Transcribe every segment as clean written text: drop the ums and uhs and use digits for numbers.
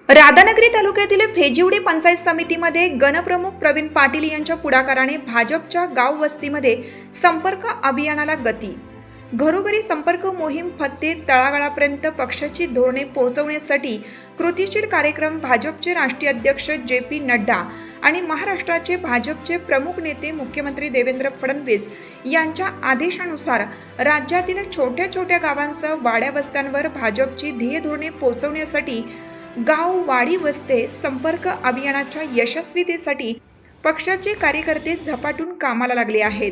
राधानगरी तालुक्यातील फेजिवडी पंचायत समितीमध्ये गणप्रमुख प्रवीण पाटील यांच्या पुढाकाराने भाजपच्या गाव वस्तीमध्ये संपर्क अभियानाला गती. घरोघरी संपर्क मोहीम फत्ते तळागाळापर्यंत पक्षाची धोरणे पोहोचवण्यासाठी कृतीशील कार्यक्रम. भाजपचे राष्ट्रीय अध्यक्ष जे.पी. नड्डा आणि महाराष्ट्राचे भाजपचे प्रमुख नेते मुख्यमंत्री देवेंद्र फडणवीस यांच्या आदेशानुसार राज्यातील छोट्या छोट्या गावांसह वाड्या वस्त्यांवर भाजपची ध्येय धोरणे पोहोचवण्यासाठी गाव वाडी वस्ते संपर्क अभियानाच्या यशस्वीतेसाठी पक्षाचे कार्यकर्ते झपाटून कामाला लागले आहेत.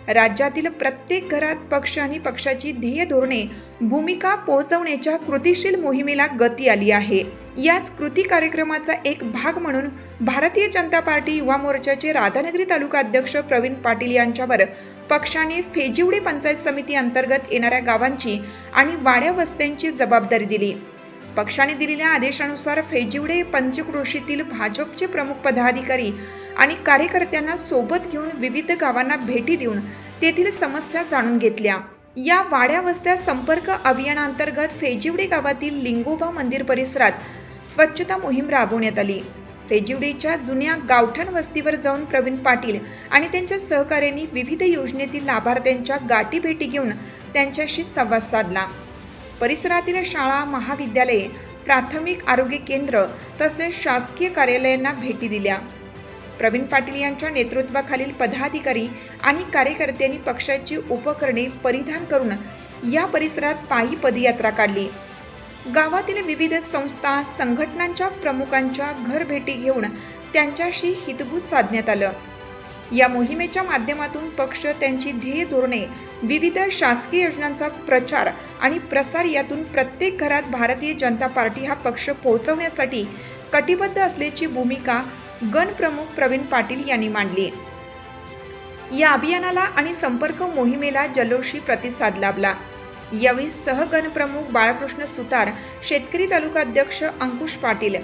राज्यातील प्रत्येक घरात पक्ष आणि पक्षाची ध्येय धोरणे भूमिका पोहोचवण्याच्या कृतीशील मोहिमेला गती आली आहे. याच कृती कार्यक्रमाचा एक भाग म्हणून भारतीय जनता पार्टी युवा मोर्चाचे राधानगरी तालुका अध्यक्ष प्रवीण पाटील यांच्यावर पक्षाने फेजिवडी पंचायत समिती अंतर्गत येणाऱ्या गावांची आणि वाड्या वस्त्यांची जबाबदारी दिली. पक्षाने दिलेल्या आदेशानुसार फेजिवडे पंचक्रोशीतील भाजपचे प्रमुख पदाधिकारी आणि कार्यकर्त्यांना सोबत घेऊन विविध गावांना भेटी देऊन तेथील समस्या जाणून घेतल्या. या वाड्या वस्त्या संपर्क अभियानांतर्गत फेजिवडे गावातील लिंगोबा मंदिर परिसरात स्वच्छता मोहीम राबवण्यात आली. फेजिवडेच्या जुन्या गावठाण वस्तीवर जाऊन प्रवीण पाटील आणि त्यांच्या सहकाऱ्यांनी विविध योजनेतील लाभार्थ्यांच्या गाठीभेटी घेऊन त्यांच्याशी संवाद साधला. परिसरातील शाळा, महाविद्यालये, प्राथमिक आरोग्य केंद्र तसेच शासकीय कार्यालयांना भेटी दिल्या. प्रवीण पाटील यांच्या नेतृत्वाखालील पदाधिकारी आणि कार्यकर्त्यांनी पक्षाची उपकरणे परिधान करून या परिसरात पायी पदयात्रा काढली. गावातील विविध संस्था, संघटनांच्या प्रमुखांच्या घरभेटी घेऊन त्यांच्याशी हितगुज साधण्यात आलं. या मोहिमेच्या माध्यमातून पक्ष त्यांची ध्येय धोरणे, विविध शासकीय योजनांचा प्रचार आणि प्रसार यातून प्रत्येक घरात भारतीय जनता पार्टी हा पक्ष पोहोचवण्यासाठी कटिबद्ध असल्याची भूमिका गणप्रमुख प्रवीण पाटील यांनी मांडली. या अभियानाला आणि संपर्क मोहिमेला जल्लोषी प्रतिसाद लाभला. यावेळी सहगणप्रमुख बाळकृष्ण सुतार, शेतकरी तालुका अध्यक्ष अंकुश पाटील,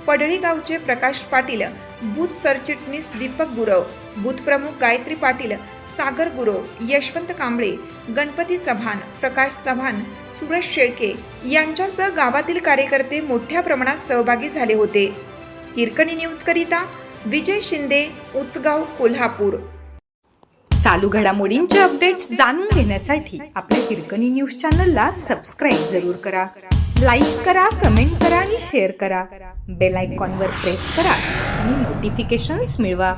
पडळी गावचे प्रकाश पाटील, बूथ सरचिटणीस दीपक गुरव, बूथ प्रमुख गायत्री पाटील, सागर गुरव, यशवंत कांबळे, गणपती चव्हाण, प्रकाश चव्हाण, सुरेश शेळके यांच्यासह गावातील कार्यकर्ते मोठ्या प्रमाणात सहभागी झाले होते. हिरकणी न्यूज करिता विजय शिंदे, उचगाव, कोल्हापूर. चालू घडामोडींचे अपडेट्स जाणून घेण्यासाठी आपल्या हिरकणी न्यूज चॅनलला सबस्क्राईब जरूर करा. लाईक करा, कमेंट करा आणि शेअर करा. बेल आयकॉनवर प्रेस करा आणि नोटिफिकेशन्स मिळवा.